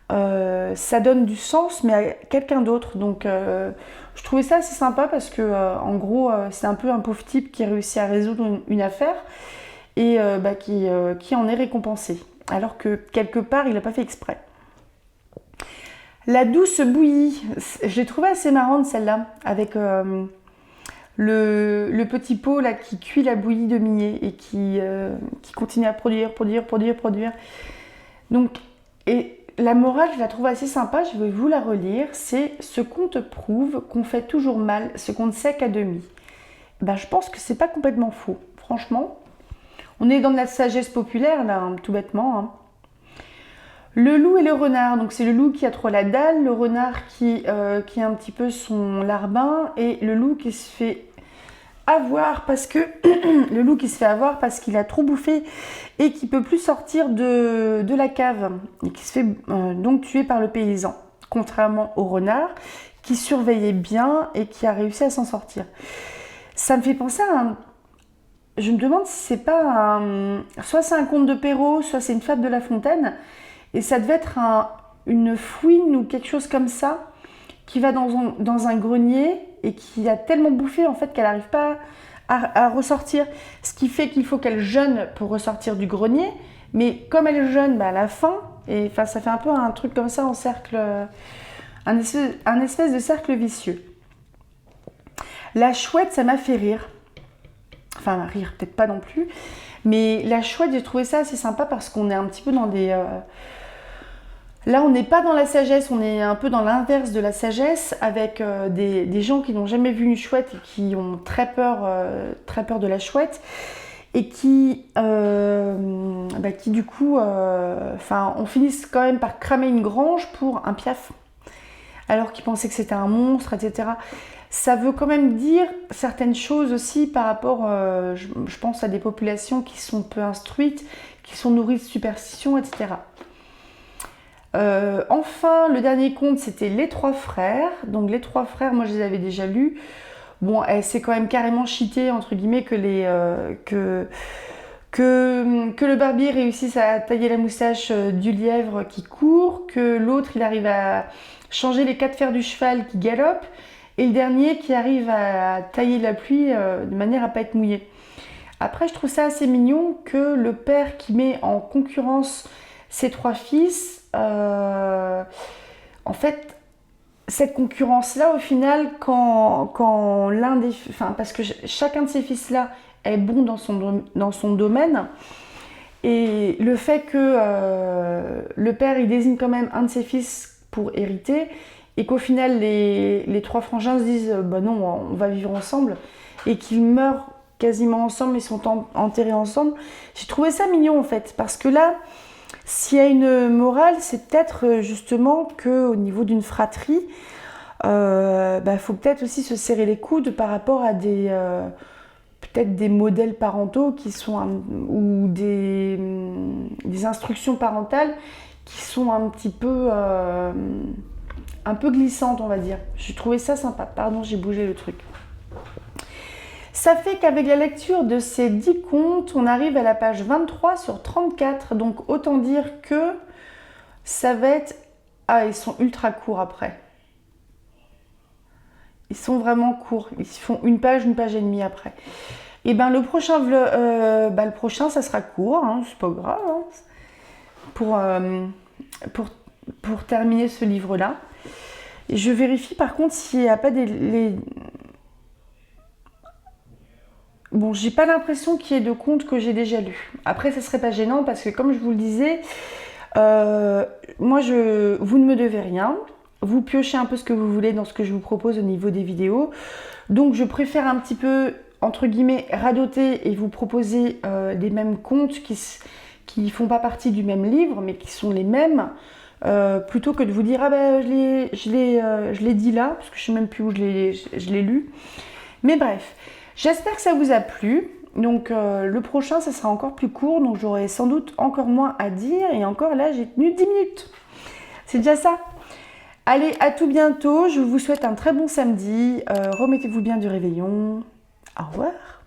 ça donne du sens mais à quelqu'un d'autre. Donc je trouvais ça assez sympa parce que en gros c'est un peu un pauvre type qui réussit à résoudre une affaire et qui en est récompensé, alors que quelque part il n'a pas fait exprès. La douce bouillie, j'ai trouvé assez marrante celle-là, avec le petit pot là qui cuit la bouillie de millet et qui continue à produire. Donc, et la morale, je la trouve assez sympa, je vais vous la relire, c'est « Ce qu'on te prouve qu'on fait toujours mal, ce qu'on ne sait qu'à demi ». Ben, je pense que c'est pas complètement faux, franchement. On est dans de la sagesse populaire, là, hein, tout bêtement. Hein. Le loup et le renard. Donc, c'est le loup qui a trop la dalle, le renard qui a un petit peu son larbin, et le loup qui se fait avoir parce que le loup qui se fait avoir parce qu'il a trop bouffé et qui peut plus sortir de la cave et qui se fait donc tuer par le paysan. Contrairement au renard qui surveillait bien et qui a réussi à s'en sortir. Ça me fait penser à un... Je me demande si c'est pas soit c'est un conte de Perrault, soit c'est une fable de La Fontaine, et ça devait être une fouine ou quelque chose comme ça, qui va dans un grenier et qui a tellement bouffé en fait qu'elle n'arrive pas à ressortir. Ce qui fait qu'il faut qu'elle jeûne pour ressortir du grenier, mais comme elle jeûne à la fin, et ça fait un peu un truc comme ça en cercle, un espèce de cercle vicieux. La chouette, ça m'a fait rire. Enfin, rire, peut-être pas non plus. Mais la chouette, j'ai trouvé ça assez sympa parce qu'on est un petit peu dans des... Là, on n'est pas dans la sagesse, on est un peu dans l'inverse de la sagesse, avec des gens qui n'ont jamais vu une chouette et qui ont très peur de la chouette, et qui du coup, on finisse quand même par cramer une grange pour un piaf, alors qu'ils pensaient que c'était un monstre, etc. Ça veut quand même dire certaines choses aussi par rapport, je pense à des populations qui sont peu instruites, qui sont nourries de superstitions, etc. Enfin, le dernier conte, c'était Les Trois Frères. Donc Les Trois Frères, moi je les avais déjà lus. Bon, c'est quand même carrément cheaté, entre guillemets, que le barbier réussisse à tailler la moustache du lièvre qui court, que l'autre il arrive à changer les quatre fers du cheval qui galope, et le dernier qui arrive à tailler la pluie de manière à pas être mouillé. Après, je trouve ça assez mignon que le père qui met en concurrence ses trois fils, en fait, cette concurrence-là, au final, quand l'un des... parce que chacun de ces fils-là est bon dans son domaine, et le fait que le père, il désigne quand même un de ses fils pour hériter, et qu'au final, les trois frangins se disent « bah non, on va vivre ensemble », et qu'ils meurent quasiment ensemble, ils sont enterrés ensemble. J'ai trouvé ça mignon, en fait, parce que là, s'il y a une morale, c'est peut-être justement qu'au niveau d'une fratrie, faut peut-être aussi se serrer les coudes par rapport à peut-être des modèles parentaux qui sont ou des instructions parentales qui sont un peu glissantes, on va dire. J'ai trouvé ça sympa. Pardon, j'ai bougé le truc. Ça fait qu'avec la lecture de ces 10 contes, on arrive à la page 23 sur 34. Donc autant dire que ça va être... Ah, ils sont ultra courts après. Ils sont vraiment courts. Ils font une page et demie après. Et ben le prochain, ça sera court, hein, c'est pas grave. Hein, pour terminer ce livre-là. Et je vérifie par contre s'il n'y a pas Bon, j'ai pas l'impression qu'il y ait de contes que j'ai déjà lus. Après, ça serait pas gênant parce que, comme je vous le disais, vous ne me devez rien. Vous piochez un peu ce que vous voulez dans ce que je vous propose au niveau des vidéos. Donc, je préfère un petit peu, entre guillemets, radoter et vous proposer des mêmes contes qui font pas partie du même livre, mais qui sont les mêmes, plutôt que de vous dire « Ah ben, je l'ai dit là », parce que je sais même plus où je l'ai lu. Mais bref. J'espère que ça vous a plu. Donc le prochain, ça sera encore plus court, donc j'aurai sans doute encore moins à dire. Et encore là, j'ai tenu 10 minutes. C'est déjà ça. Allez, à tout bientôt. Je vous souhaite un très bon samedi. Remettez-vous bien du réveillon. Au revoir.